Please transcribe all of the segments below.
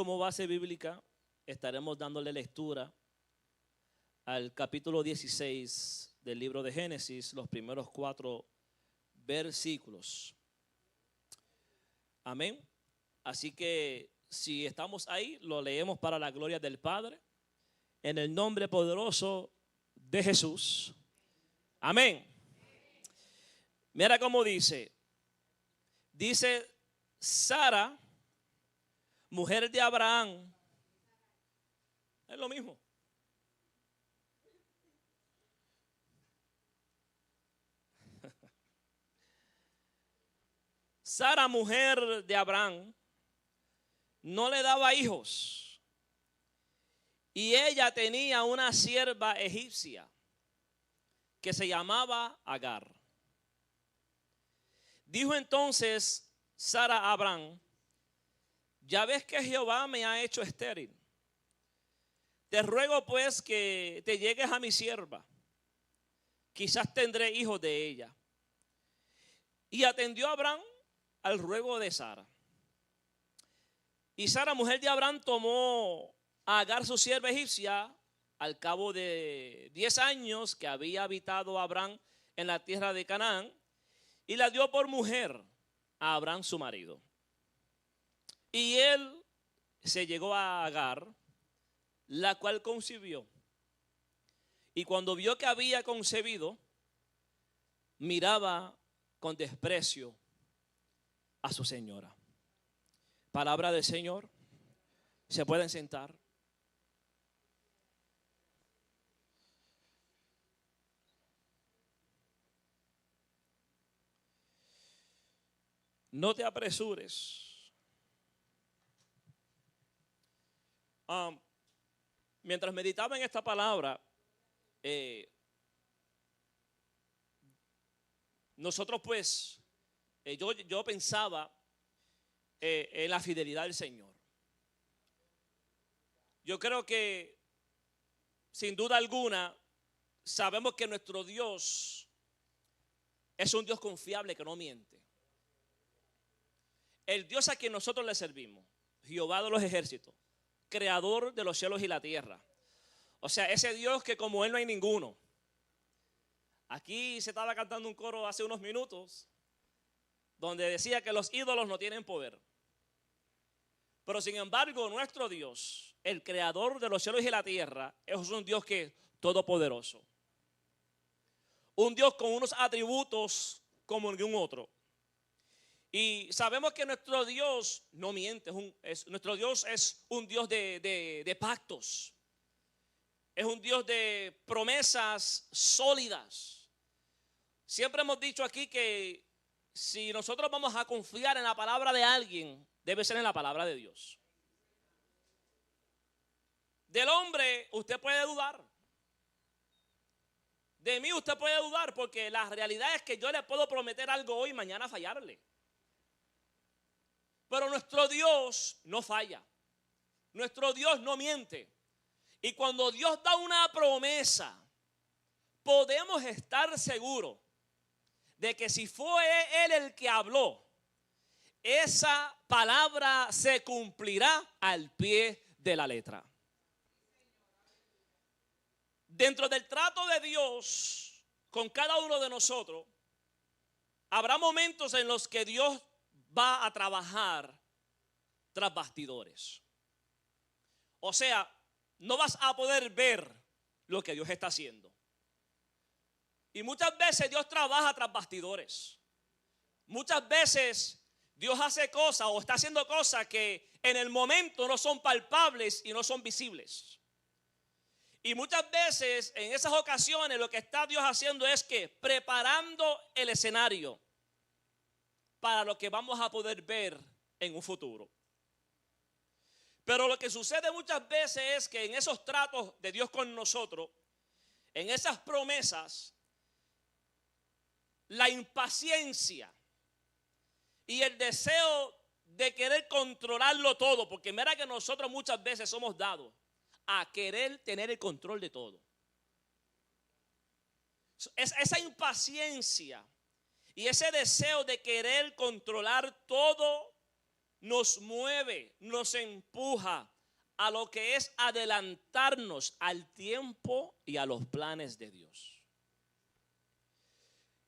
Como base bíblica estaremos dándole lectura al capítulo 16 del libro de Génesis, los primeros 4 versículos. Amén. Así que si estamos ahí, lo leemos para la gloria del Padre, en el nombre poderoso de Jesús. Amén. Mira cómo dice. Dice Sara, mujer de Abraham. Es lo mismo. Sara, mujer de Abraham, no le daba hijos. Y ella tenía una sierva egipcia que se llamaba Agar. Dijo entonces Sara a Abraham: ya ves que Jehová me ha hecho estéril. Te ruego pues que te llegues a mi sierva. Quizás tendré hijos de ella. Y atendió a Abraham al ruego de Sara. Y Sara, mujer de Abraham, tomó a Agar, su sierva egipcia, al cabo de 10 años que había habitado Abraham en la tierra de Canaán, y la dio por mujer a Abraham, su marido. Y él se llegó a Agar, la cual concibió. Y cuando vio que había concebido, miraba con desprecio a su señora. Palabra del Señor. Se pueden sentar. No te apresures. Mientras meditaba en esta palabra, nosotros pues, yo pensaba en la fidelidad del Señor. Yo creo que sin duda alguna sabemos que nuestro Dios es un Dios confiable que no miente. El Dios a quien nosotros le servimos, Jehová de los ejércitos, creador de los cielos y la tierra. O sea, ese Dios que como Él no hay ninguno. Aquí se estaba cantando un coro hace unos minutos donde decía que los ídolos no tienen poder. Pero sin embargo, nuestro Dios, el creador de los cielos y la tierra, es un Dios que es todopoderoso. Un Dios con unos atributos como ningún otro. Y sabemos que nuestro Dios no miente. Nuestro Dios es un Dios de pactos. Es un Dios de promesas sólidas. Siempre hemos dicho aquí que si nosotros vamos a confiar en la palabra de alguien, debe ser en la palabra de Dios. Del hombre usted puede dudar. De mí usted puede dudar, porque la realidad es que yo le puedo prometer algo hoy y mañana fallarle. Pero nuestro Dios no falla. Nuestro Dios no miente. Y cuando Dios da una promesa, podemos estar seguros de que si fue Él el que habló, esa palabra se cumplirá al pie de la letra. Dentro del trato de Dios con cada uno de nosotros, habrá momentos en los que Dios va a trabajar tras bastidores. O sea, no vas a poder ver lo que Dios está haciendo. Y muchas veces Dios trabaja tras bastidores. Muchas veces Dios hace cosas o está haciendo cosas que en el momento no son palpables y no son visibles. Y muchas veces en esas ocasiones lo que está Dios haciendo es que preparando el escenario para lo que vamos a poder ver en un futuro. Pero lo que sucede muchas veces es que en esos tratos de Dios con nosotros, en esas promesas, la impaciencia y el deseo de querer controlarlo todo, porque mira que nosotros muchas veces somos dados a querer tener el control de todo. Esa impaciencia y ese deseo de querer controlar todo nos mueve, nos empuja a lo que es adelantarnos al tiempo y a los planes de Dios.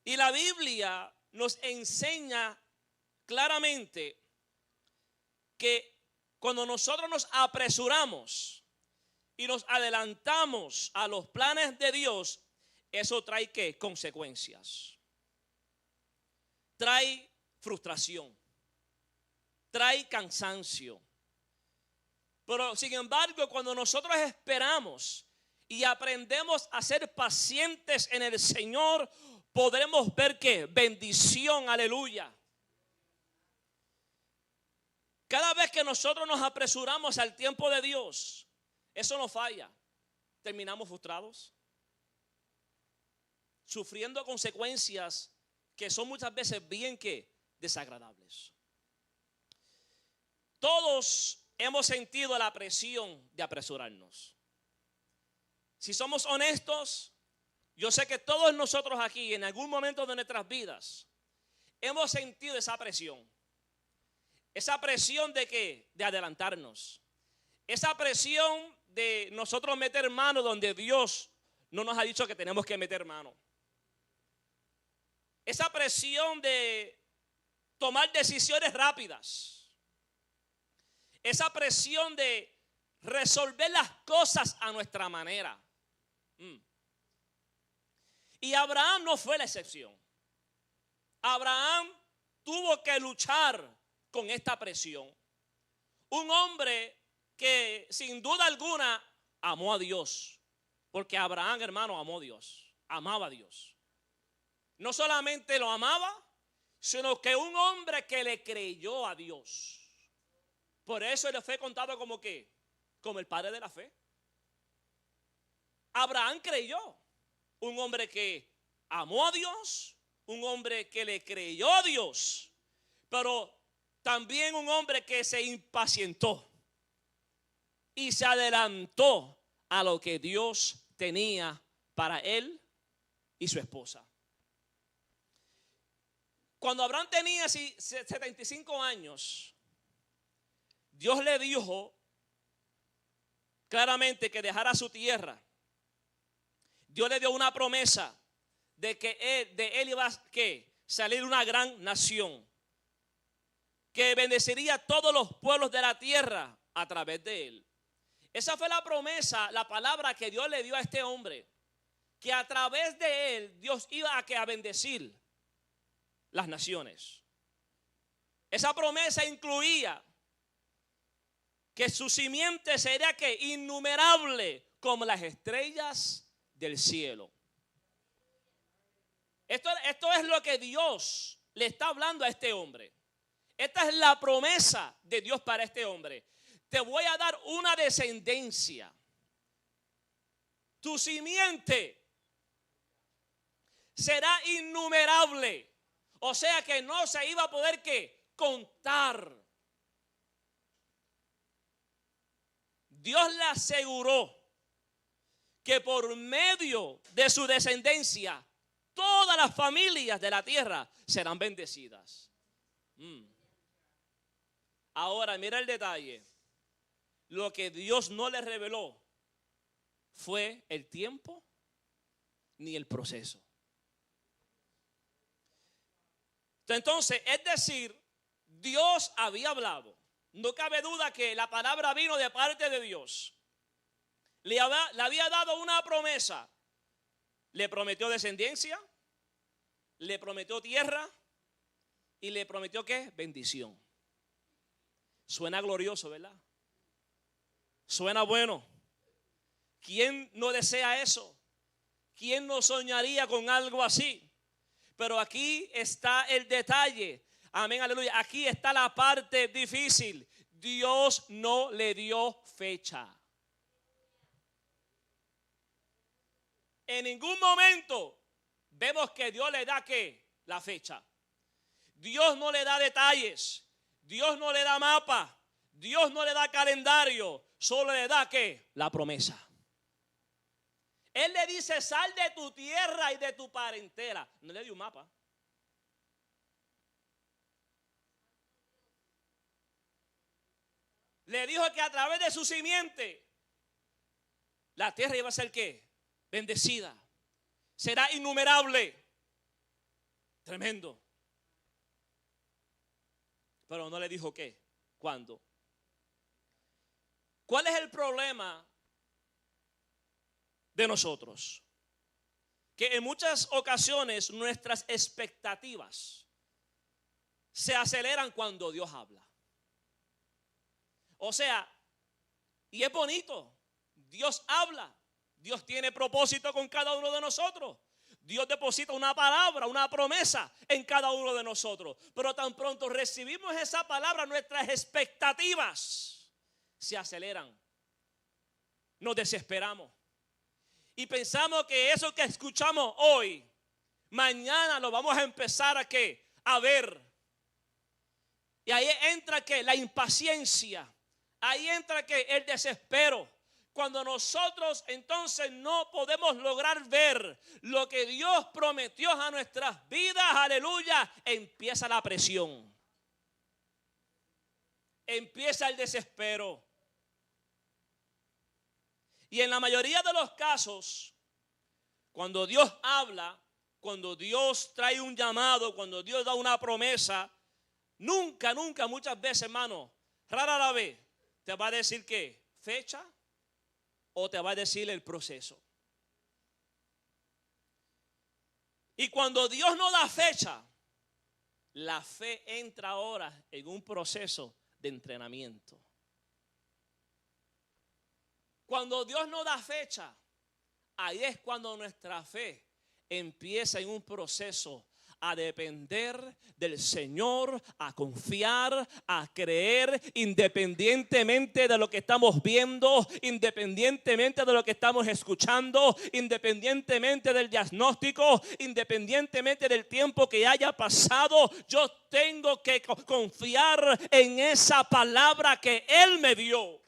Y la Biblia nos enseña claramente que cuando nosotros nos apresuramos y nos adelantamos a los planes de Dios, eso trae ¿qué? Consecuencias. Trae frustración. Trae cansancio. Pero sin embargo, cuando nosotros esperamos y aprendemos a ser pacientes en el Señor, podremos ver que bendición, aleluya. Cada vez que nosotros nos apresuramos al tiempo de Dios, eso no falla. Terminamos frustrados, sufriendo consecuencias que son muchas veces bien que desagradables. Todos hemos sentido la presión de apresurarnos. Si somos honestos, yo sé que todos nosotros aquí en algún momento de nuestras vidas hemos sentido esa presión. Esa presión de ¿qué? De adelantarnos. Esa presión de nosotros meter mano donde Dios no nos ha dicho que tenemos que meter mano. Esa presión de tomar decisiones rápidas. Esa presión de resolver las cosas a nuestra manera. Y Abraham no fue la excepción. Abraham tuvo que luchar con esta presión. Un hombre que sin duda alguna amó a Dios. Porque Abraham, hermano, amó a Dios. Amaba a Dios. No solamente lo amaba, sino que un hombre que le creyó a Dios. Por eso le fue contado como ¿qué? Como el padre de la fe. Abraham creyó. Un hombre que amó a Dios, un hombre que le creyó a Dios, pero también un hombre que se impacientó y se adelantó a lo que Dios tenía para él y su esposa. Cuando Abraham tenía 75 años, Dios le dijo claramente que dejara su tierra. Dios le dio una promesa de que de él iba a salir una gran nación, que bendeciría a todos los pueblos de la tierra a través de él. Esa fue la promesa, la palabra que Dios le dio a este hombre, que a través de él Dios iba a bendecir las naciones. Esa promesa incluía que su simiente sería ¿qué? Innumerable como las estrellas del cielo. Esto es lo que Dios le está hablando a este hombre. Esta es la promesa de Dios para este hombre. Te voy a dar una descendencia. Tu simiente será innumerable. O sea que no se iba a poder ¿qué? Contar. Dios le aseguró que por medio de su descendencia todas las familias de la tierra serán bendecidas. Ahora mira el detalle. Lo que Dios no le reveló fue el tiempo ni el proceso. Entonces, es decir, Dios había hablado. No cabe duda que la palabra vino de parte de Dios. Le había dado una promesa. Le prometió descendencia, le prometió tierra y le prometió ¿qué? Bendición. Suena glorioso, ¿verdad? Suena bueno. ¿Quién no desea eso? ¿Quién no soñaría con algo así? Pero aquí está el detalle. Amén, aleluya. Aquí está la parte difícil. Dios no le dio fecha. En ningún momento vemos que Dios le da ¿qué? La fecha. Dios no le da detalles. Dios no le da mapa. Dios no le da calendario. Solo le da ¿qué? La promesa. Él le dice, sal de tu tierra y de tu parentela. No le dio un mapa. le dijo que a través de su simiente la tierra iba a ser ¿qué? Bendecida. Será innumerable. Tremendo. Pero no le dijo qué, cuándo. ¿Cuál es el problema de nosotros? Que en muchas ocasiones nuestras expectativas se aceleran cuando Dios habla. O sea, y es bonito, Dios habla, Dios tiene propósito con cada uno de nosotros. Dios deposita una palabra, una promesa en cada uno de nosotros. Pero tan pronto recibimos esa palabra, nuestras expectativas se aceleran. Nos desesperamos. Y pensamos que eso que escuchamos hoy, mañana lo vamos a empezar a ¿qué? A ver. Y ahí entra ¿qué? La impaciencia. Ahí entra ¿qué? El desespero. Cuando nosotros entonces no podemos lograr ver lo que Dios prometió a nuestras vidas, aleluya, empieza la presión. Empieza el desespero. Y en la mayoría de los casos, cuando Dios habla, cuando Dios trae un llamado, cuando Dios da una promesa, nunca, muchas veces, hermano, rara la vez, te va a decir ¿qué? Fecha o te va a decir el proceso. Y cuando Dios no da fecha, la fe entra ahora en un proceso de entrenamiento. Cuando Dios no da fecha, ahí es cuando nuestra fe empieza en un proceso a depender del Señor, a confiar, a creer, independientemente de lo que estamos viendo, independientemente de lo que estamos escuchando, independientemente del diagnóstico, independientemente del tiempo que haya pasado. Yo tengo que confiar en esa palabra que Él me dio.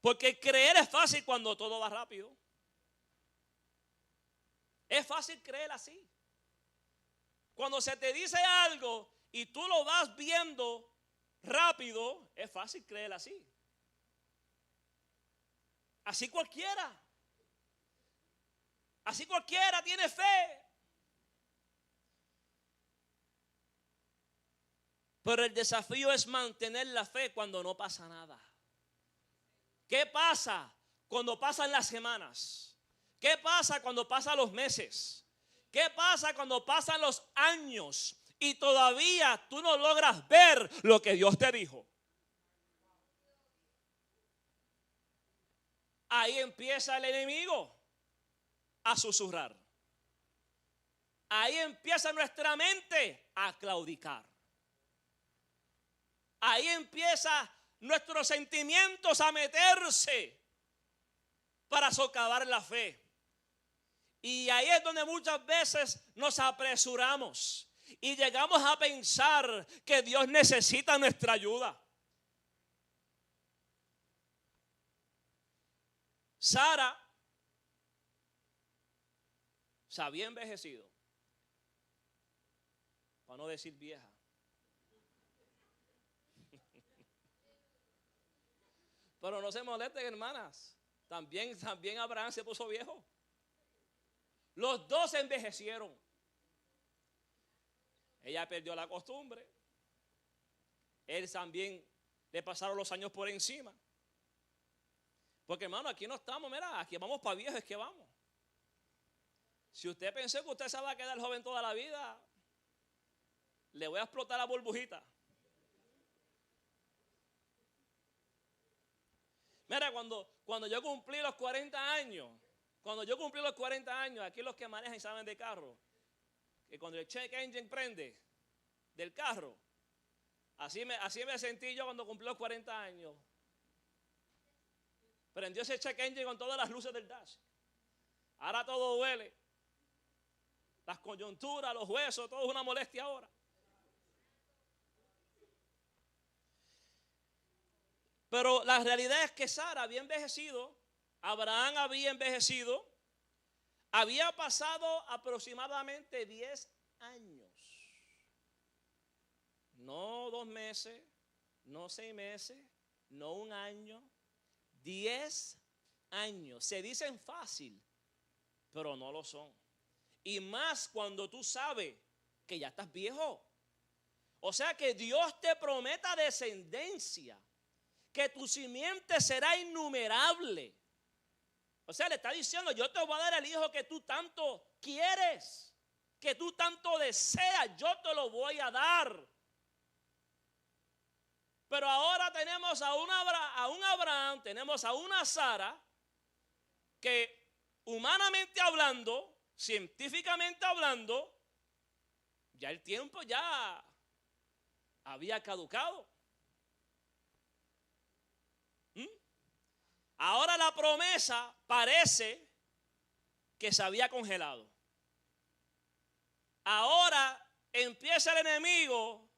Porque creer es fácil cuando todo va rápido. Es fácil creer así. Cuando se te dice algo y tú lo vas viendo rápido, es fácil creer así. Así cualquiera. Así cualquiera tiene fe. Pero el desafío es mantener la fe cuando no pasa nada. ¿Qué pasa cuando pasan las semanas? ¿Qué pasa cuando pasan los meses? ¿Qué pasa cuando pasan los años y todavía tú no logras ver lo que Dios te dijo? Ahí empieza el enemigo a susurrar. Ahí empieza nuestra mente a claudicar. Ahí empieza nuestros sentimientos a meterse para socavar la fe. Y ahí es donde muchas veces nos apresuramos y llegamos a pensar que Dios necesita nuestra ayuda. Sara se había envejecido, para no decir vieja. Pero no se molesten, hermanas. También Abraham se puso viejo. Los dos envejecieron. Ella perdió la costumbre. Él también le pasaron los años por encima. Porque, hermano, aquí no estamos, mira, aquí vamos para viejos, es que vamos. Si usted pensó que usted se va a quedar joven toda la vida, le voy a explotar la burbujita. Mira, cuando yo cumplí los 40 años, aquí los que manejan y saben de carro, que cuando el check engine prende del carro, así me sentí yo cuando cumplí los 40 años. Prendió ese check engine con todas las luces del dash. Ahora todo duele. Las coyunturas, los huesos, todo es una molestia ahora. Pero la realidad es que Sara había envejecido, Abraham había envejecido, había pasado aproximadamente 10 años 2 meses, no 6 meses, no 1 año, 10 años. Se dicen fácil, pero no lo son. Y más cuando tú sabes que ya estás viejo. O sea que Dios te prometa descendencia, que tu simiente será innumerable. O sea, le está diciendo, yo te voy a dar el hijo que tú tanto quieres, que tú tanto deseas, yo te lo voy a dar. Pero ahora tenemos a un Abraham, tenemos a una Sara, que humanamente hablando, científicamente hablando, ya el tiempo ya había caducado. Ahora la promesa parece que se había congelado. Ahora empieza el enemigo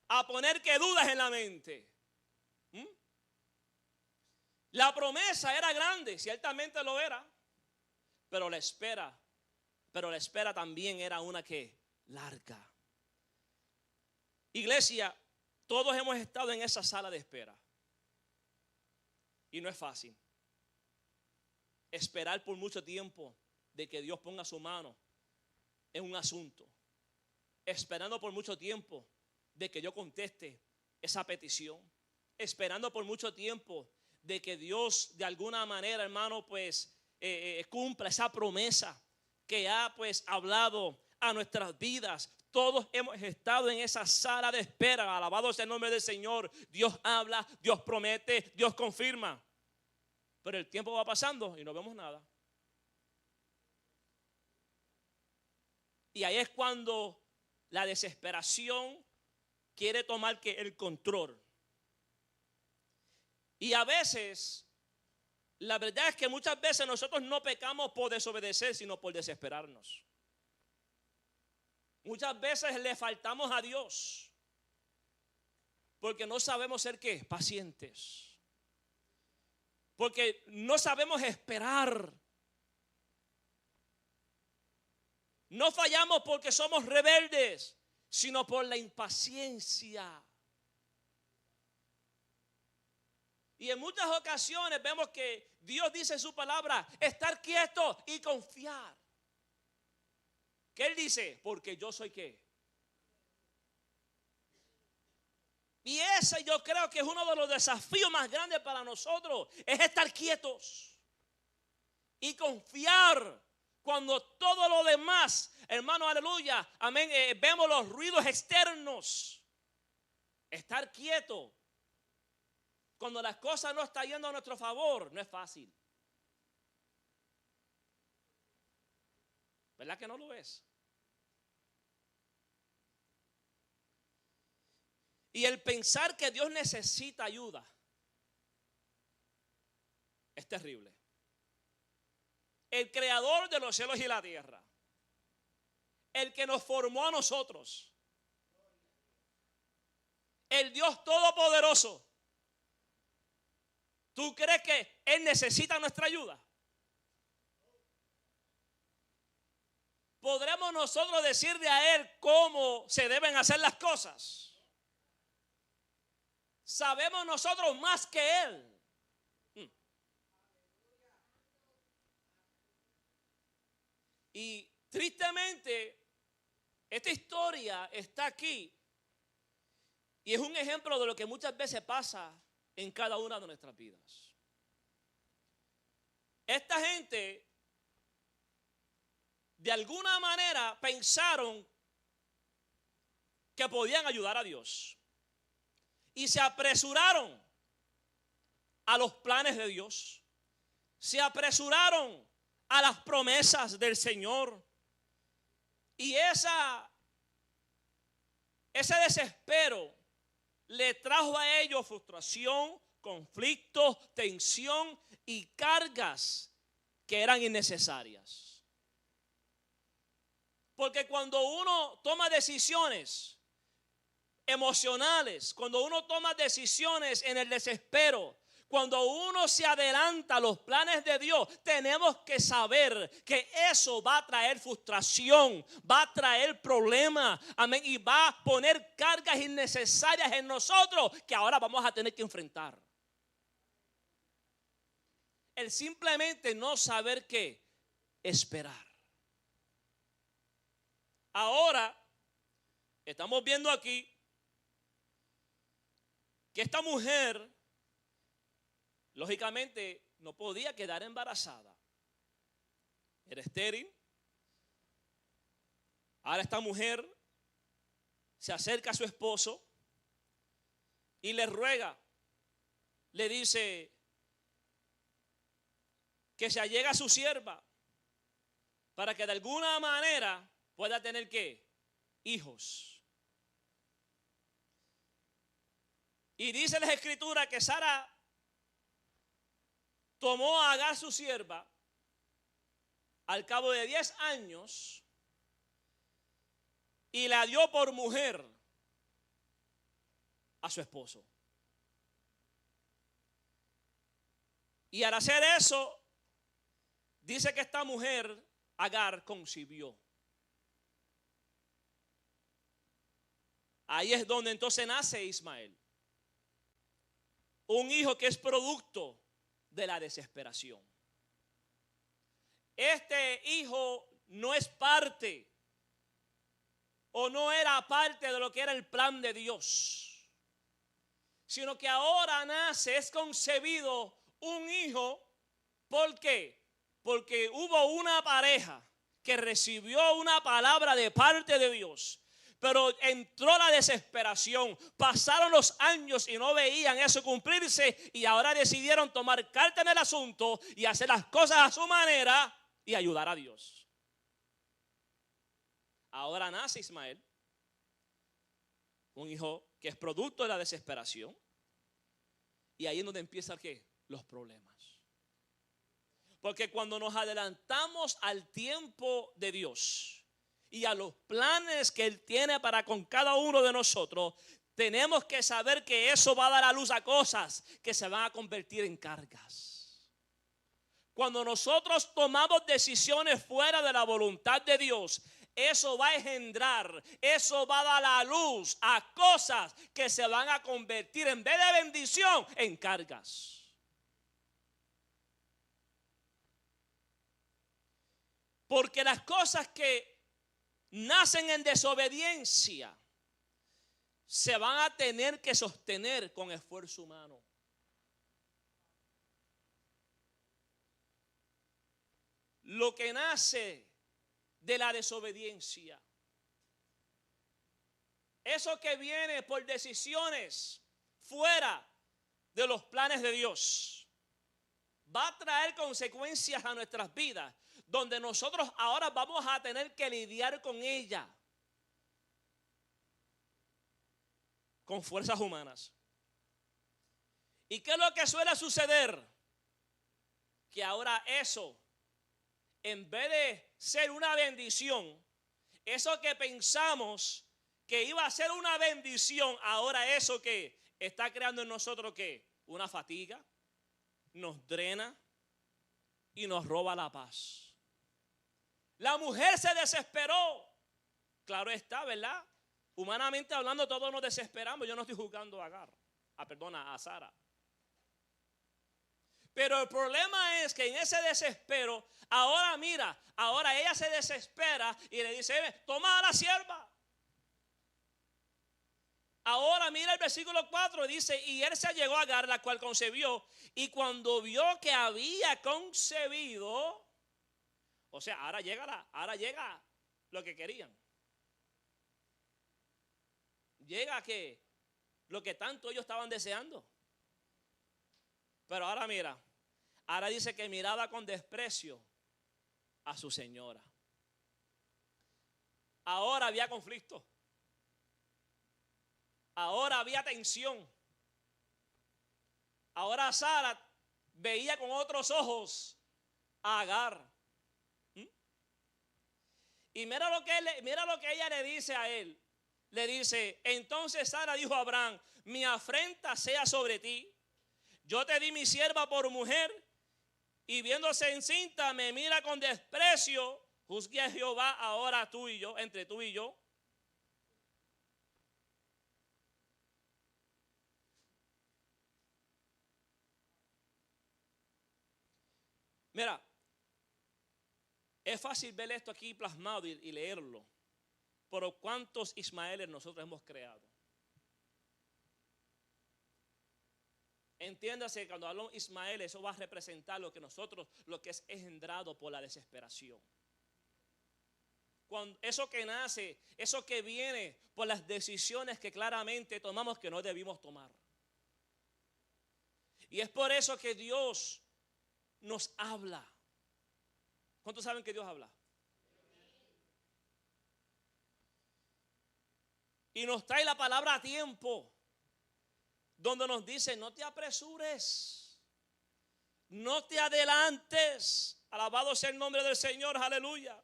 a poner que dudas en la mente. La promesa era grande, ciertamente lo era, pero la espera también era una que larga. Iglesia, todos hemos estado en esa sala de espera. Y no es fácil. Esperar por mucho tiempo de que Dios ponga su mano es un asunto. Esperando por mucho tiempo de que yo conteste esa petición. Esperando por mucho tiempo de que Dios de alguna manera, hermano, pues cumpla esa promesa que ha pues hablado a nuestras vidas. Todos hemos estado en esa sala de espera. Alabado sea el nombre del Señor. Dios habla, Dios promete, Dios confirma. Pero el tiempo va pasando y no vemos nada. Y ahí es cuando la desesperación quiere tomar el control. Y a veces, la verdad es que muchas veces nosotros no pecamos por desobedecer, sino por desesperarnos. Muchas veces le faltamos a Dios porque no sabemos ser ¿qué? Pacientes. Porque no sabemos esperar. No fallamos porque somos rebeldes, sino por la impaciencia. Y en muchas ocasiones vemos que Dios dice en su palabra, estar quieto y confiar. ¿Qué Él dice? Porque yo soy ¿qué? Y ese yo creo que es uno de los desafíos más grandes para nosotros, es estar quietos y confiar cuando todo lo demás, hermano, aleluya, amén, vemos los ruidos externos. Estar quieto cuando las cosas no están yendo a nuestro favor no es fácil. ¿Verdad que no lo es? Y el pensar que Dios necesita ayuda es terrible. El creador de los cielos y la tierra, el que nos formó a nosotros, el Dios todopoderoso, ¿tú crees que Él necesita nuestra ayuda? ¿Podremos nosotros decirle a Él cómo se deben hacer las cosas? Sabemos nosotros más que Él. Y tristemente, esta historia está aquí y es un ejemplo de lo que muchas veces pasa en cada una de nuestras vidas. Esta gente, de alguna manera, pensaron que podían ayudar a Dios. Y se apresuraron a los planes de Dios. Se apresuraron a las promesas del Señor. Y ese desespero le trajo a ellos frustración, conflicto, tensión y cargas que eran innecesarias. Porque cuando uno toma decisiones emocionales, cuando uno toma decisiones en el desespero, Cuando uno se adelanta a los planes de Dios, tenemos que saber que eso va a traer frustración, va a traer problemas, amén, y va a poner cargas innecesarias en nosotros que ahora vamos a tener que enfrentar. El simplemente no saber qué esperar. Ahora estamos viendo aquí que esta mujer lógicamente no podía quedar embarazada. Era estéril. Ahora esta mujer se acerca a su esposo y le ruega, le dice que se allegue a su sierva para que de alguna manera pueda tener ¿qué? Hijos. Y dice la escritura que Sara tomó a Agar su sierva al cabo de 10 años y la dio por mujer a su esposo. Y al hacer eso, dice que esta mujer, Agar, concibió. Ahí es donde entonces nace Ismael. Un hijo que es producto de la desesperación. Este hijo no es parte o no era parte de lo que era el plan de Dios, sino que ahora nace, es concebido un hijo. ¿Por qué? Porque hubo una pareja que recibió una palabra de parte de Dios, pero entró la desesperación, pasaron los años y no veían eso cumplirse, y ahora decidieron tomar carta en el asunto y hacer las cosas a su manera y ayudar a Dios. Ahora nace Ismael, un hijo que es producto de la desesperación, y ahí es donde empiezan ¿qué? Los problemas. Porque cuando nos adelantamos al tiempo de Dios y a los planes que Él tiene para con cada uno de nosotros, tenemos que saber que eso va a dar a luz a cosas que se van a convertir en cargas. Cuando nosotros tomamos decisiones fuera de la voluntad de Dios, eso va a engendrar, eso va a dar a luz a cosas que se van a convertir, en vez de bendición, en cargas. Porque las cosas que nacen en desobediencia se van a tener que sostener con esfuerzo humano. Lo que nace de la desobediencia, eso que viene por decisiones fuera de los planes de Dios, va a traer consecuencias a nuestras vidas, donde nosotros ahora vamos a tener que lidiar con ella, con fuerzas humanas. ¿Y qué es lo que suele suceder? Que ahora eso, en vez de ser una bendición, eso que pensamos que iba a ser una bendición, ahora eso que está creando en nosotros ¿qué? Una fatiga, nos drena y nos roba la paz. La mujer se desesperó. Claro está, ¿verdad? Humanamente hablando, todos nos desesperamos. Yo no estoy juzgando a Agar, a Sara. Pero el problema es que en ese desespero, ahora mira, ahora ella se desespera y le dice, toma a la sierva. Ahora mira el versículo 4, dice, y él se allegó a Agar, la cual concebió, y cuando vio que había concebido, o sea, ahora llega lo que querían. Llega que lo que tanto ellos estaban deseando. Pero ahora mira, ahora dice que miraba con desprecio a su señora. Ahora había conflicto. Ahora había tensión. Ahora Sara veía con otros ojos a Agar. Y mira lo que ella le dice a él. Le dice, entonces Sara dijo a Abraham, mi afrenta sea sobre ti. Yo te di mi sierva por mujer y viéndose encinta me mira con desprecio. Juzgue a Jehová ahora tú y yo, entre tú y yo. Mira, es fácil ver esto aquí plasmado y leerlo. Pero ¿cuántos Ismaeles nosotros hemos creado? Entiéndase que cuando hablamos Ismael, eso va a representar lo que es engendrado por la desesperación. Cuando eso que nace, eso que viene por las decisiones que claramente tomamos que no debimos tomar. Y es por eso que Dios nos habla. ¿Cuántos saben que Dios habla? Y nos trae la palabra a tiempo, donde nos dice: no te apresures, no te adelantes. Alabado sea el nombre del Señor, aleluya.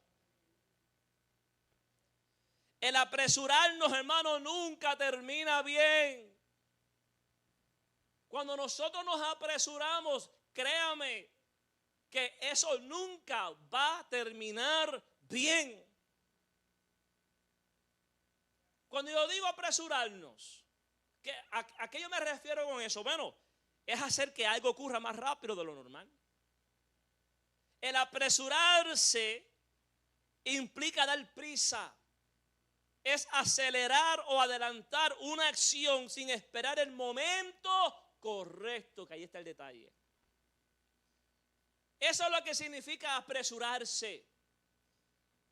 El apresurarnos, hermano, nunca termina bien. Cuando nosotros nos apresuramos, créame que eso nunca va a terminar bien. Cuando yo digo apresurarnos, ¿a qué yo me refiero con eso? Bueno, es hacer que algo ocurra más rápido de lo normal. El apresurarse implica dar prisa. Es acelerar o adelantar una acción sin esperar el momento correcto, que ahí está el detalle. Eso es lo que significa apresurarse.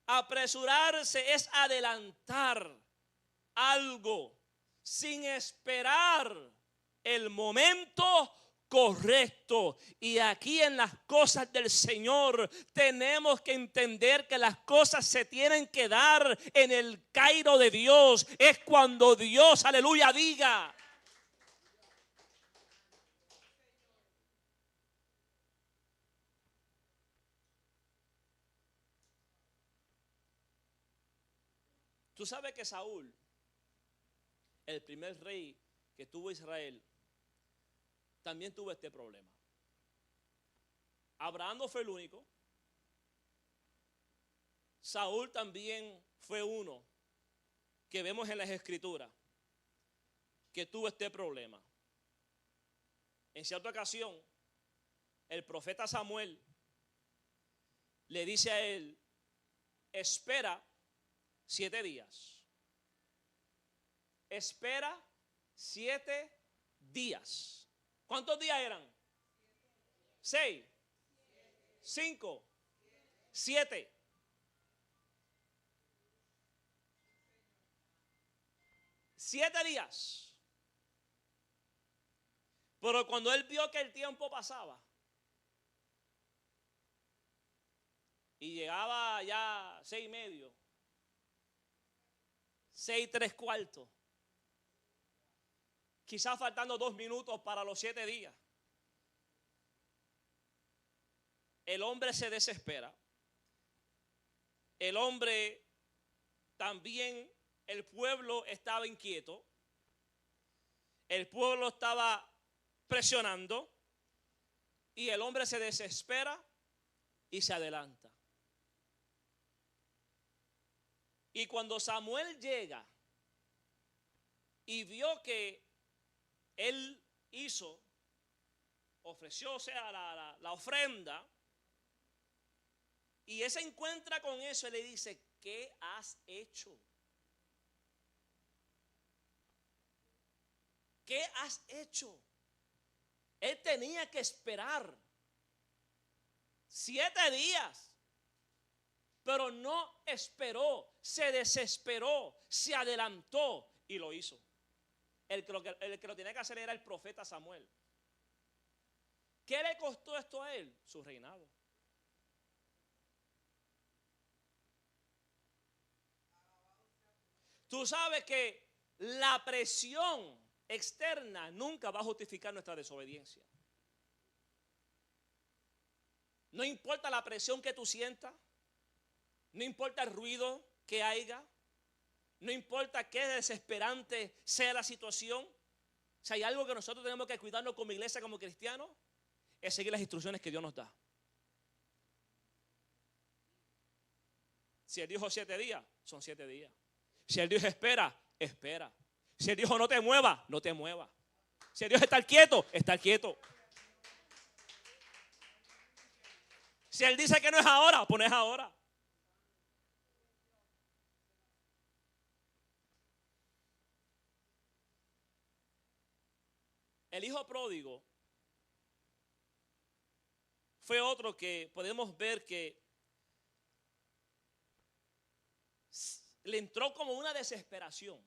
Apresurarse es adelantar algo sin esperar el momento correcto. Y aquí en las cosas del Señor tenemos que entender que las cosas se tienen que dar en el cairo de Dios. Es cuando Dios, aleluya, diga. Tú sabes que Saúl, el primer rey que tuvo Israel, también tuvo este problema. Abraham no fue el único. Saúl también fue uno que vemos en las Escrituras que tuvo este problema. En cierta ocasión, el profeta Samuel le dice a él: espera 7 días. Espera 7 días. ¿Cuántos días eran? 6, 5, 7. Siete días. Pero cuando él vio que el tiempo pasaba y llegaba ya 6:30, 6:75, quizás faltando 2 minutos para los 7 días, el hombre se desespera. El hombre también, el pueblo estaba inquieto. El pueblo estaba presionando. Y el hombre se desespera y se adelanta. Y cuando Samuel llega y vio que él ofreció, o sea, la ofrenda, y él se encuentra con eso y le dice: ¿qué has hecho? ¿Qué has hecho? Él tenía que esperar 7 días, pero no esperó, se desesperó, se adelantó y lo hizo. El que lo tenía que hacer era el profeta Samuel. ¿Qué le costó esto a él? Su reinado. Tú sabes que la presión externa nunca va a justificar nuestra desobediencia. No importa la presión que tú sientas, no importa el ruido que haya, no importa qué desesperante sea la situación, Si hay algo que nosotros tenemos que cuidarnos como iglesia, como cristianos, es seguir las instrucciones que Dios nos da. Si Él dijo 7 días, son 7 días. Si Él dijo espera, espera. Si Él dijo no te muevas, no te muevas. Si Él dijo estar quieto, estar quieto. Si Él dice que no es ahora, pues no es ahora. El hijo pródigo fue otro que podemos ver que le entró como una desesperación.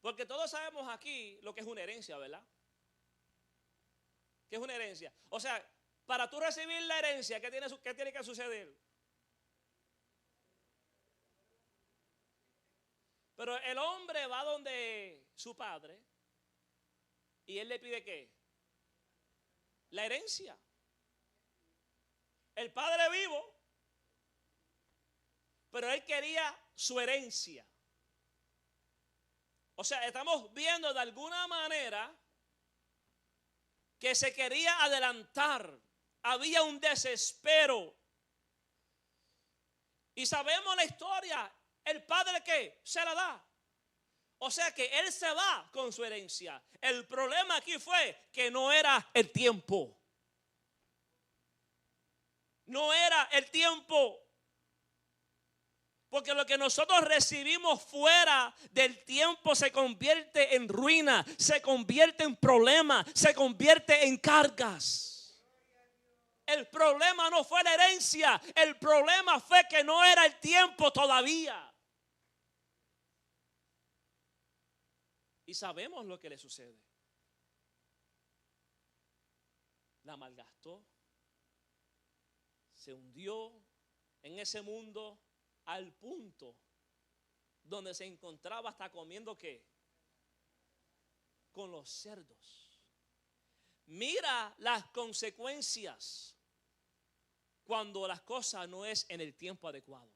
Porque todos sabemos aquí lo que es una herencia, ¿verdad? ¿Qué es una herencia? O sea, para tú recibir la herencia, ¿qué tiene que suceder? Pero el hombre va donde su padre y él le pide ¿qué? La herencia. El padre vivo, pero él quería su herencia. O sea, estamos viendo de alguna manera que se quería adelantar. Había un desespero. Y sabemos la historia. El padre ¿qué? Se la da. O sea que él se va con su herencia. El problema aquí fue que no era el tiempo. No era el tiempo. Porque lo que nosotros recibimos fuera del tiempo se convierte en ruina, se convierte en problema, se convierte en cargas. El problema no fue la herencia, el problema fue que no era el tiempo todavía. Y sabemos lo que le sucede. La malgastó, se hundió en ese mundo al punto donde se encontraba hasta comiendo ¿qué? Con los cerdos. Mira las consecuencias cuando las cosas no es en el tiempo adecuado.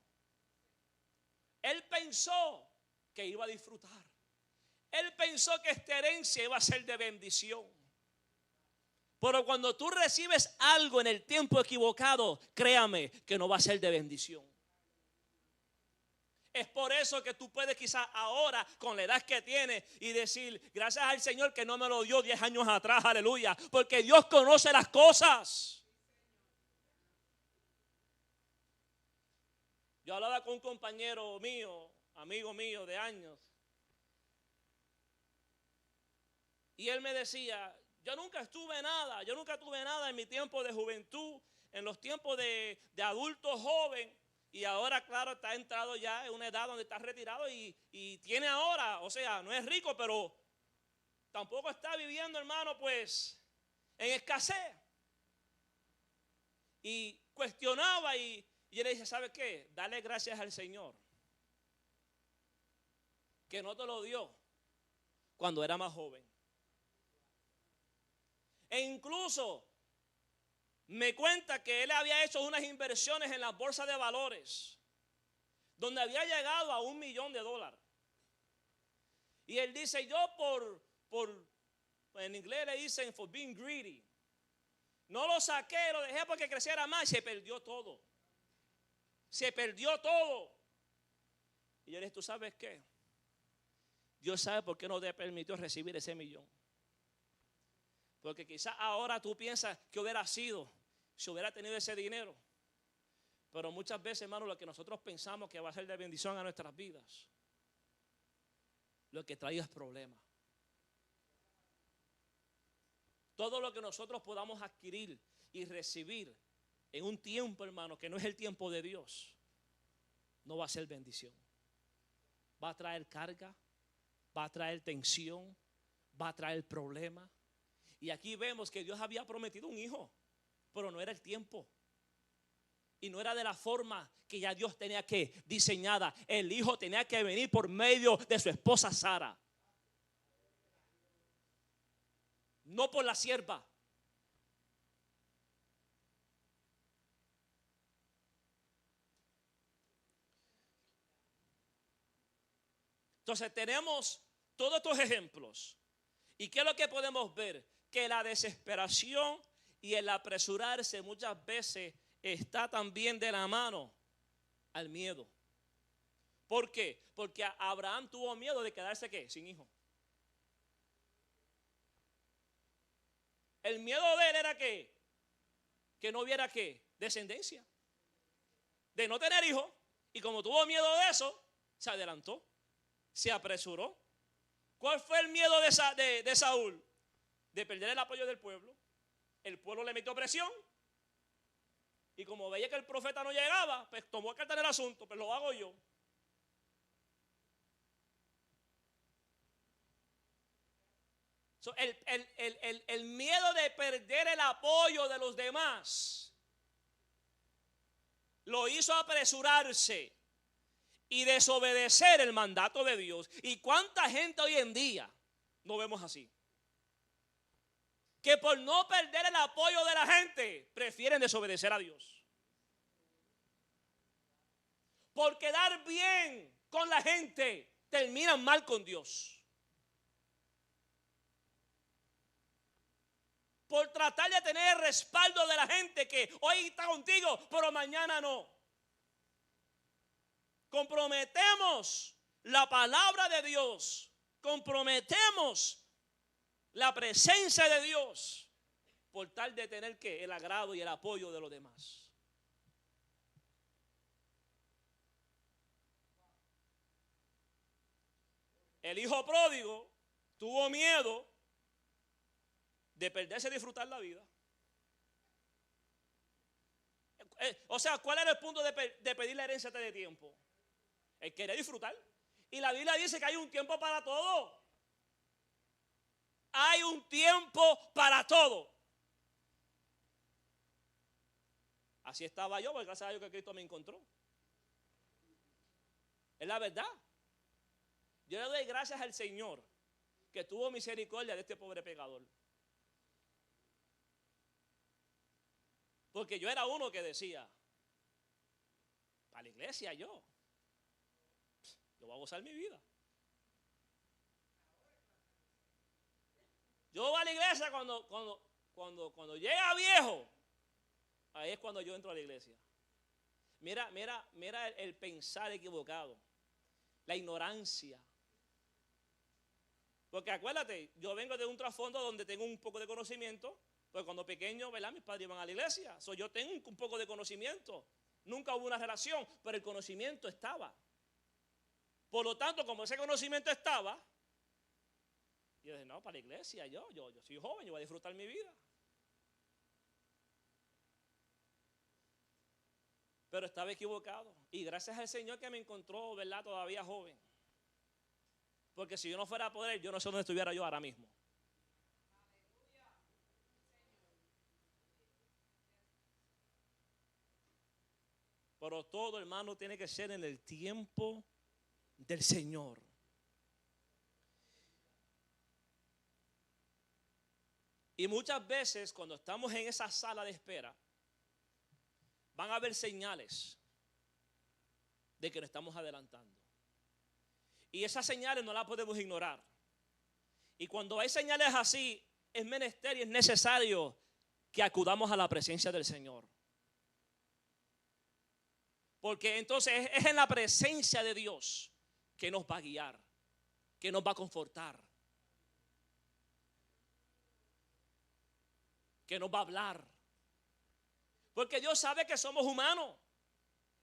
Él pensó que iba a disfrutar. Él pensó que esta herencia iba a ser de bendición. Pero cuando tú recibes algo en el tiempo equivocado, créame que no va a ser de bendición. Es por eso que tú puedes quizás ahora, con la edad que tienes, y decir, gracias al Señor que no me lo dio 10 años atrás, aleluya. Porque Dios conoce las cosas. Yo hablaba con un compañero mío, amigo mío de años. Y él me decía, yo nunca tuve nada en mi tiempo de juventud, en los tiempos de adulto joven. Y ahora, claro, está entrado ya en una edad donde está retirado y tiene ahora, o sea, no es rico, pero tampoco está viviendo, hermano, pues, en escasez. Y cuestionaba y yo le dije, ¿sabe qué? Dale gracias al Señor que no te lo dio cuando era más joven. E incluso me cuenta que él había hecho unas inversiones en las bolsas de valores, donde había llegado a $1,000,000. Y él dice, yo en inglés le dicen for being greedy, no lo saqué, lo dejé porque creciera más y se perdió todo. Se perdió todo. Y yo le dije, ¿tú sabes qué? Dios sabe por qué no te permitió recibir ese millón. Porque quizás ahora tú piensas que hubiera sido si hubiera tenido ese dinero. Pero muchas veces, hermano, lo que nosotros pensamos que va a ser de bendición a nuestras vidas, lo que trae es problema. Todo lo que nosotros podamos adquirir y recibir en un tiempo, hermano, que no es el tiempo de Dios, no va a ser bendición. Va a traer carga, va a traer tensión, va a traer problema. Y aquí vemos que Dios había prometido un hijo, pero no era el tiempo. Y no era de la forma que ya Dios tenía que diseñada. El hijo tenía que venir por medio de su esposa Sara. No por la sierva. Entonces tenemos todos estos ejemplos. ¿Y qué es lo que podemos ver? Que la desesperación y el apresurarse muchas veces está también de la mano al miedo. ¿Por qué? Porque Abraham tuvo miedo de quedarse ¿qué? Sin hijo. El miedo de él era que no hubiera ¿qué? Descendencia. De no tener hijos. Y como tuvo miedo de eso, se adelantó. Se apresuró. ¿Cuál fue el miedo de Saúl? De perder el apoyo del pueblo. El pueblo le metió presión. Y como veía que el profeta no llegaba, pues tomó carta en el asunto, pues lo hago yo. So, el miedo de perder el apoyo de los demás lo hizo apresurarse y desobedecer el mandato de Dios. ¿Y cuánta gente hoy en día no vemos así? Que por no perder el apoyo de la gente prefieren desobedecer a Dios. Por quedar bien con la gente terminan mal con Dios. Por tratar de tener el respaldo de la gente que hoy está contigo, pero mañana no. Comprometemos la palabra de Dios, comprometemos la presencia de Dios por tal de tener ¿qué? El agrado y el apoyo de los demás. El hijo pródigo tuvo miedo de perderse y disfrutar la vida. O sea, ¿cuál era el punto de pedir la herencia antes de tiempo? Él quería disfrutar. Y la Biblia dice que hay un tiempo para todo. Hay un tiempo para todo. Así estaba yo, porque gracias a Dios que Cristo me encontró. Es la verdad. Yo le doy gracias al Señor que tuvo misericordia de este pobre pecador. Porque yo era uno que decía, para la iglesia yo voy a gozar mi vida. Yo voy a la iglesia cuando llega viejo, ahí es cuando yo entro a la iglesia. Mira el pensar equivocado, la ignorancia. Porque acuérdate, yo vengo de un trasfondo donde tengo un poco de conocimiento. Pues cuando pequeño, ¿verdad? Mis padres iban a la iglesia. Yo tengo un poco de conocimiento. Nunca hubo una relación, pero el conocimiento estaba. Por lo tanto, como ese conocimiento estaba, yo dije, no, para la iglesia, yo soy joven, yo voy a disfrutar mi vida. Pero estaba equivocado. Y gracias al Señor que me encontró, ¿verdad? Todavía joven. Porque si yo no fuera por Él, yo no sé dónde estuviera yo ahora mismo. Pero todo, hermano, tiene que ser en el tiempo del Señor. Y muchas veces cuando estamos en esa sala de espera, van a haber señales de que nos estamos adelantando. Y esas señales no las podemos ignorar. Y cuando hay señales así, es menester y es necesario que acudamos a la presencia del Señor. Porque entonces es en la presencia de Dios que nos va a guiar, que nos va a confortar, que nos va a hablar. Porque Dios sabe que somos humanos.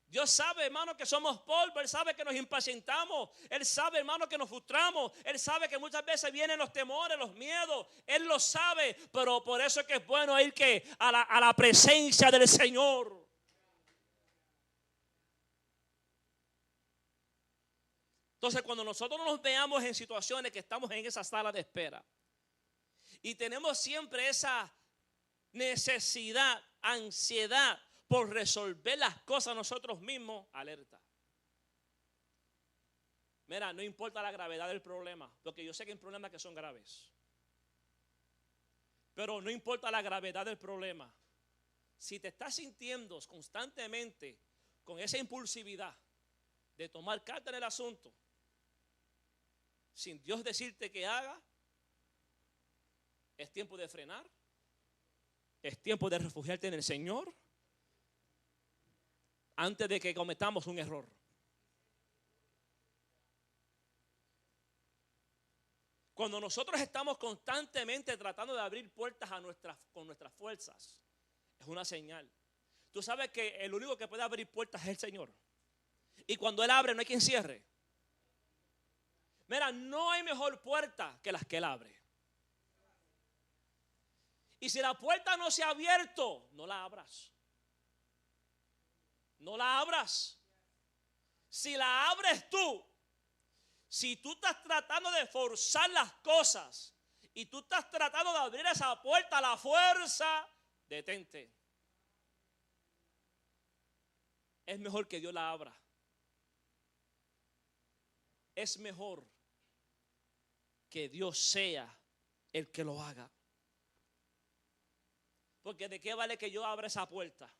Dios sabe, hermano, que somos polvo. Él sabe que nos impacientamos. Él sabe, hermano, que nos frustramos. Él sabe que muchas veces vienen los temores, los miedos. Él lo sabe, pero por eso es que es bueno ir a la presencia del Señor. Entonces, cuando nosotros nos veamos en situaciones que estamos en esa sala de espera y tenemos siempre esa necesidad, ansiedad por resolver las cosas nosotros mismos, alerta. Mira, no importa la gravedad del problema, porque yo sé que hay problemas que son graves. Pero no importa la gravedad del problema. Si te estás sintiendo constantemente con esa impulsividad de tomar carta en el asunto, sin Dios decirte que haga, es tiempo de frenar, es tiempo de refugiarte en el Señor antes de que cometamos un error. Cuando nosotros estamos constantemente tratando de abrir puertas con nuestras fuerzas, es una señal. Tú sabes que el único que puede abrir puertas es el Señor. Y cuando Él abre, no hay quien cierre. Mira, no hay mejor puerta que las que Él abre. Y si la puerta no se ha abierto, no la abras. No la abras. Si la abres tú, si tú estás tratando de forzar las cosas y tú estás tratando de abrir esa puerta a la fuerza, detente. Es mejor que Dios la abra. Es mejor que Dios sea el que lo haga. Porque de qué vale que yo abra esa puerta,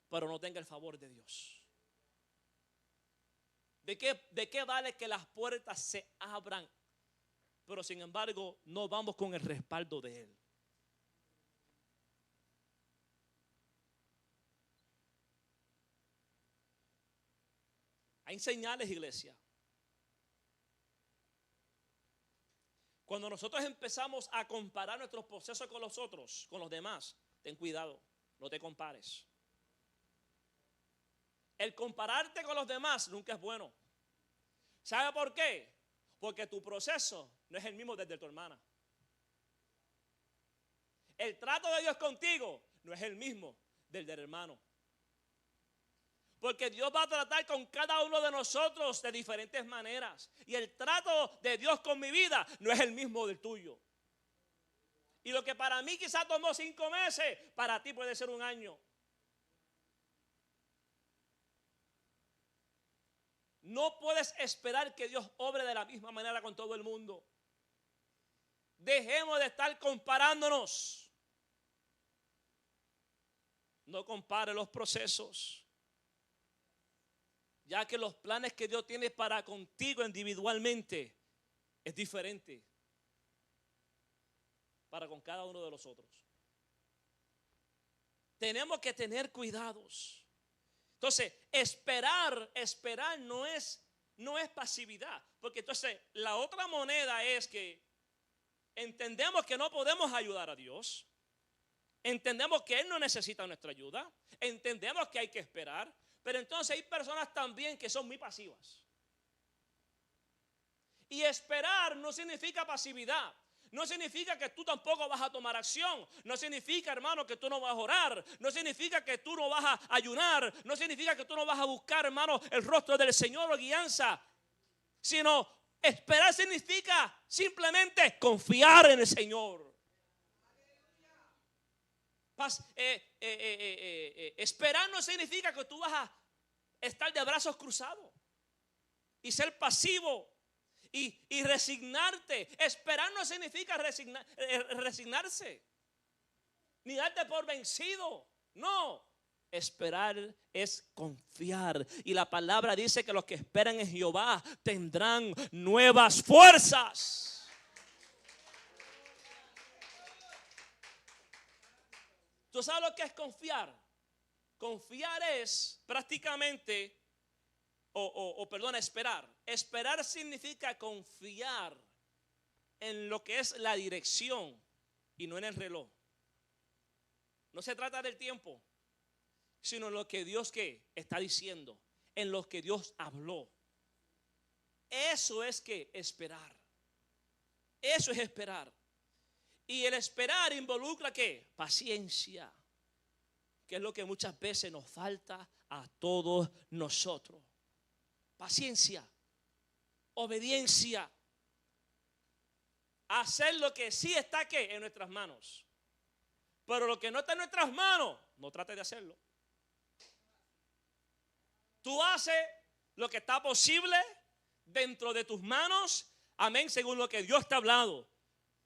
pero no tenga el favor de Dios. ¿De qué vale que las puertas se abran, pero sin embargo no vamos con el respaldo de Él? Hay señales, iglesia. Cuando nosotros empezamos a comparar nuestros procesos con los otros, con los demás, ten cuidado, no te compares. El compararte con los demás nunca es bueno. ¿Sabe por qué? Porque tu proceso no es el mismo desde tu hermana. El trato de Dios contigo no es el mismo del hermano. Porque Dios va a tratar con cada uno de nosotros de diferentes maneras. Y el trato de Dios con mi vida no es el mismo del tuyo. Y lo que para mí quizás tomó 5 meses, para ti puede ser un año. No puedes esperar que Dios obre de la misma manera con todo el mundo. Dejemos de estar comparándonos. No compare los procesos, ya que los planes que Dios tiene para contigo individualmente es diferente para con cada uno de los otros. Tenemos que tener cuidados. Entonces, esperar no es pasividad. Porque entonces la otra moneda es que entendemos que no podemos ayudar a Dios. Entendemos que Él no necesita nuestra ayuda. Entendemos que hay que esperar. Pero entonces hay personas también que son muy pasivas. Y esperar no significa pasividad. No significa que tú tampoco vas a tomar acción. No significa, hermano, que tú no vas a orar. No significa que tú no vas a ayunar. No significa que tú no vas a buscar, hermano, el rostro del Señor o guianza. Sino esperar significa simplemente confiar en el Señor. Esperar no significa que tú vas a estar de brazos cruzados y ser pasivo. Y resignarte. Esperar no significa resignarse, ni darte por vencido. No, esperar es confiar. Y la palabra dice que los que esperan en Jehová tendrán nuevas fuerzas. ¿Tú sabes lo que es confiar? Confiar es prácticamente esperar. Esperar significa confiar en lo que es la dirección y no en el reloj. No se trata del tiempo, sino en lo que Dios está diciendo, en lo que Dios habló. Eso es esperar. Eso es esperar. Y el esperar involucra paciencia, que es lo que muchas veces nos falta a todos nosotros. Paciencia, obediencia, hacer lo que sí está en nuestras manos. Pero lo que no está en nuestras manos, no trates de hacerlo. Tú haces lo que está posible dentro de tus manos, amén, según lo que Dios te ha hablado.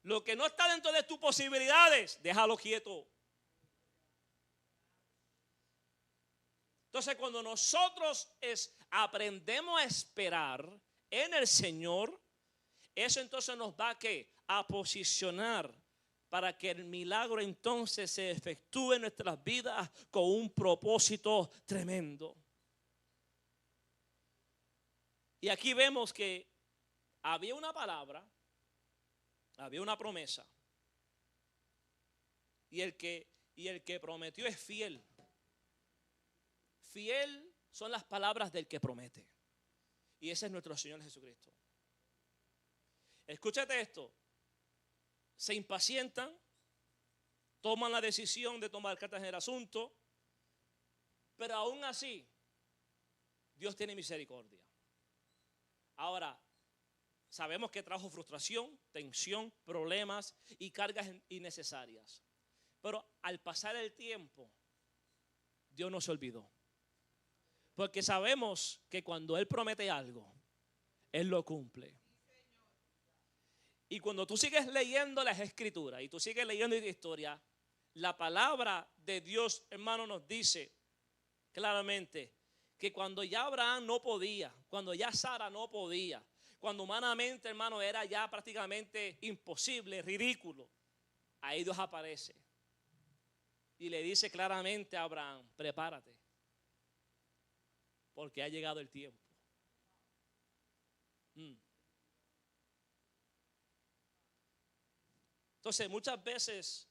Lo que no está dentro de tus posibilidades, déjalo quieto. Entonces, cuando nosotros aprendemos a esperar en el Señor, Eso entonces nos va a posicionar para que el milagro entonces se efectúe en nuestras vidas con un propósito tremendo. Y aquí vemos que había una palabra, había una promesa. Y el que prometió es fiel. Fiel son las palabras del que promete. Y ese es nuestro Señor Jesucristo. Escúchate esto. Se impacientan, toman la decisión de tomar cartas en el asunto, pero aún así, Dios tiene misericordia. Ahora, sabemos que trajo frustración, tensión, problemas y cargas innecesarias. Pero al pasar el tiempo, Dios no se olvidó. Porque sabemos que cuando Él promete algo, Él lo cumple. Y cuando tú sigues leyendo las escrituras y tú sigues leyendo la historia, la palabra de Dios, hermano, nos dice claramente que cuando ya Abraham no podía, cuando ya Sara no podía, cuando humanamente, hermano, era ya prácticamente imposible, ridículo, ahí Dios aparece y le dice claramente a Abraham: prepárate, porque ha llegado el tiempo. Entonces, muchas veces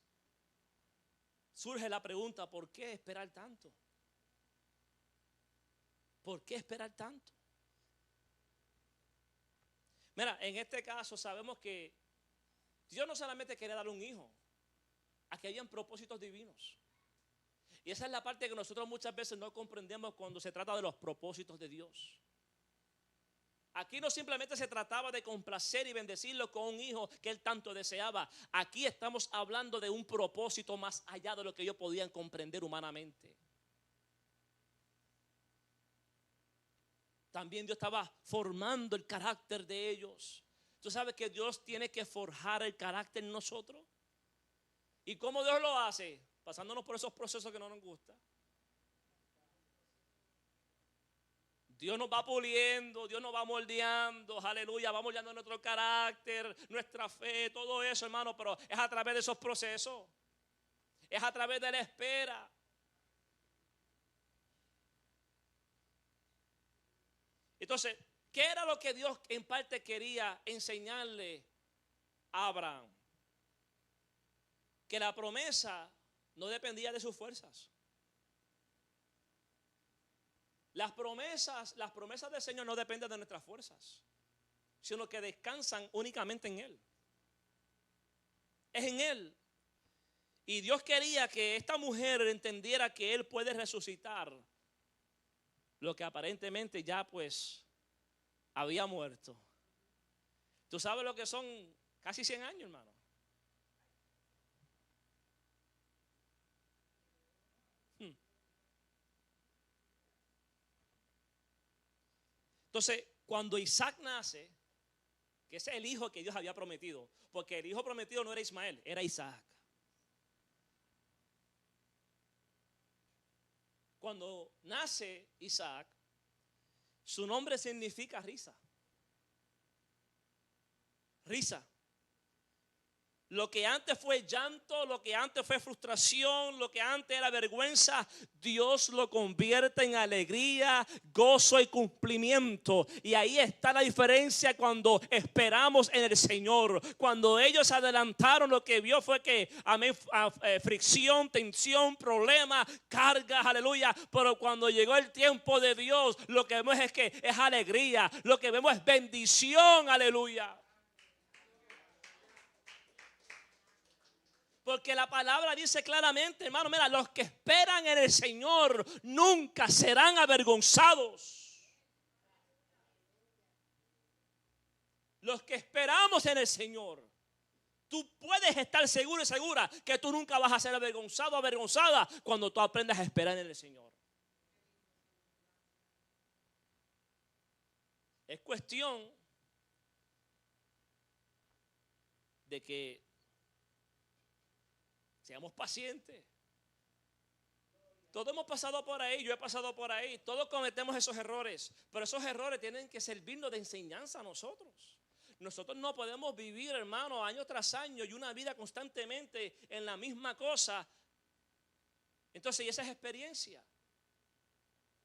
surge la pregunta: ¿por qué esperar tanto? ¿Por qué esperar tanto? Mira, en este caso sabemos que Dios no solamente quería dar un hijo, aquí habían propósitos divinos. Y esa es la parte que nosotros muchas veces no comprendemos cuando se trata de los propósitos de Dios. Aquí no simplemente se trataba de complacer y bendecirlo con un hijo que él tanto deseaba. Aquí estamos hablando de un propósito más allá de lo que ellos podían comprender humanamente. También Dios estaba formando el carácter de ellos. ¿Tú sabes que Dios tiene que forjar el carácter en nosotros? ¿Y cómo Dios lo hace? Pasándonos por esos procesos que no nos gustan. Dios nos va puliendo, Dios nos va moldeando, aleluya, va moldeando nuestro carácter, nuestra fe, todo eso, hermano, pero es a través de esos procesos, es a través de la espera. Entonces, ¿qué era lo que Dios en parte quería enseñarle a Abraham? Que la promesa no dependía de sus fuerzas. Las promesas del Señor no dependen de nuestras fuerzas, sino que descansan únicamente en Él. Es en Él. Y Dios quería que esta mujer entendiera que Él puede resucitar lo que aparentemente ya pues había muerto. ¿Tú sabes lo que son casi 100 años, hermano? Entonces, cuando Isaac nace, que ese es el hijo que Dios había prometido, porque el hijo prometido no era Ismael, era Isaac. Cuando nace Isaac, su nombre significa risa. Risa. Lo que antes fue llanto, lo que antes fue frustración, lo que antes era vergüenza, Dios lo convierte en alegría, gozo y cumplimiento. Y ahí está la diferencia cuando esperamos en el Señor. Cuando ellos adelantaron, lo que vio fue que, amén, fricción, tensión, problema, cargas, aleluya. Pero cuando llegó el tiempo de Dios, lo que vemos es que es alegría, lo que vemos es bendición, aleluya. Porque la palabra dice claramente, hermano, mira, los que esperan en el Señor nunca serán avergonzados. Los que esperamos en el Señor, tú puedes estar seguro y segura que tú nunca vas a ser avergonzado o avergonzada cuando tú aprendas a esperar en el Señor. Es cuestión de que seamos pacientes. Todos hemos pasado por ahí, yo he pasado por ahí, todos cometemos esos errores, pero esos errores tienen que servirnos de enseñanza a nosotros. Nosotros no podemos vivir, hermano, año tras año y una vida constantemente en la misma cosa. Entonces, y esa es experiencia.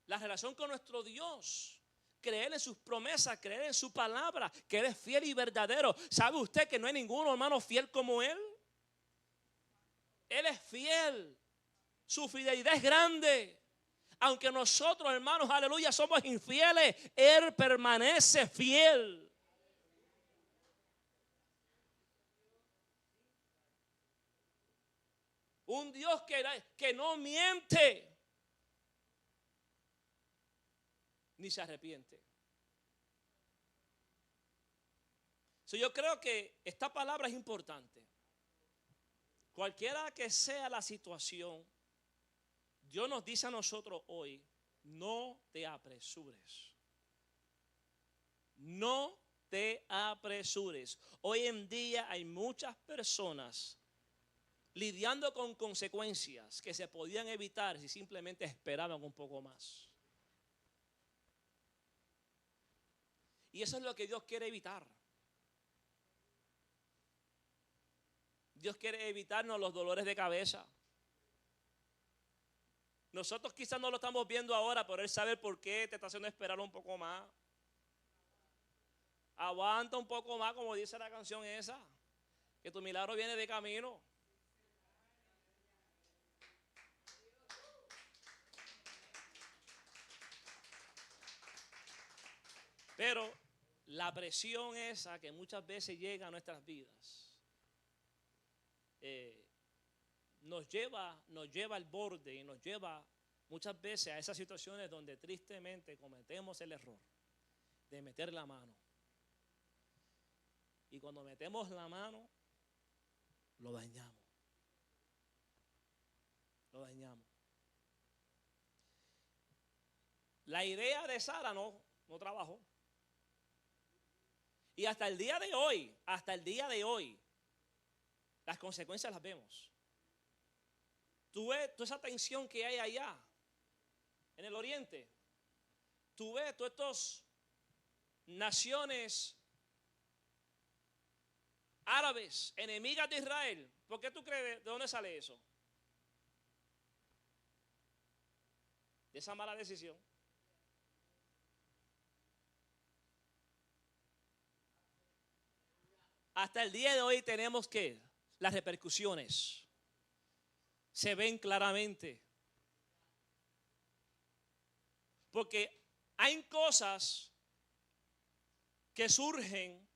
La relación con nuestro Dios. Creer en sus promesas, creer en su palabra, que Él es fiel y verdadero. ¿Sabe usted que no hay ningún hermano fiel como Él? Él es fiel. Su fidelidad es grande. Aunque nosotros, hermanos, aleluya, somos infieles, Él permanece fiel. Un Dios que no miente, ni se arrepiente. Yo creo que esta palabra es importante. Cualquiera que sea la situación, Dios nos dice a nosotros hoy, no te apresures. No te apresures. Hoy en día hay muchas personas lidiando con consecuencias que se podían evitar si simplemente esperaban un poco más. Y eso es lo que Dios quiere evitar. Dios quiere evitarnos los dolores de cabeza. Nosotros quizás no lo estamos viendo ahora, pero Él sabe por qué te está haciendo esperar un poco más. Aguanta un poco más, como dice la canción esa, que tu milagro viene de camino. Pero la presión esa que muchas veces llega a nuestras vidas nos lleva al borde y nos lleva muchas veces a esas situaciones donde tristemente cometemos el error de meter la mano. Y cuando metemos la mano, lo dañamos. Lo dañamos. La idea de Sara no trabajó. Y hasta el día de hoy, las consecuencias las vemos. Tú ves toda esa tensión que hay allá, en el oriente. Tú ves todas estas naciones árabes, enemigas de Israel. ¿Por qué tú crees? ¿De dónde sale eso? De esa mala decisión. Hasta el día de hoy tenemos que las repercusiones se ven claramente. Porque hay cosas que surgen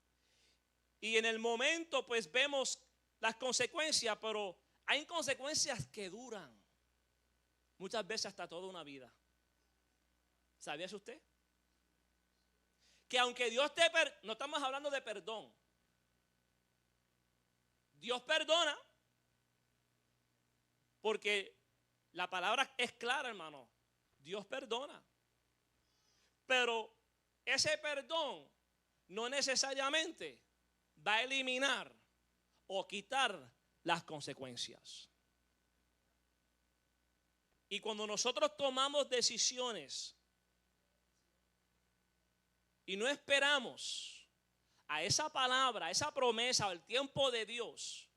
y en el momento pues vemos las consecuencias, pero hay consecuencias que duran muchas veces hasta toda una vida. ¿Sabía usted? Que aunque Dios no estamos hablando de perdón. Dios perdona porque la palabra es clara, hermano. Dios perdona. Pero ese perdón no necesariamente va a eliminar o quitar las consecuencias. Y cuando nosotros tomamos decisiones y no esperamos a esa palabra, a esa promesa, al tiempo de Dios,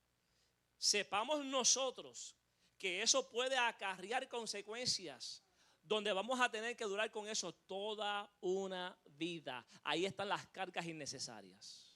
sepamos nosotros que eso puede acarrear consecuencias donde vamos a tener que durar con eso toda una vida. Ahí están las cargas innecesarias.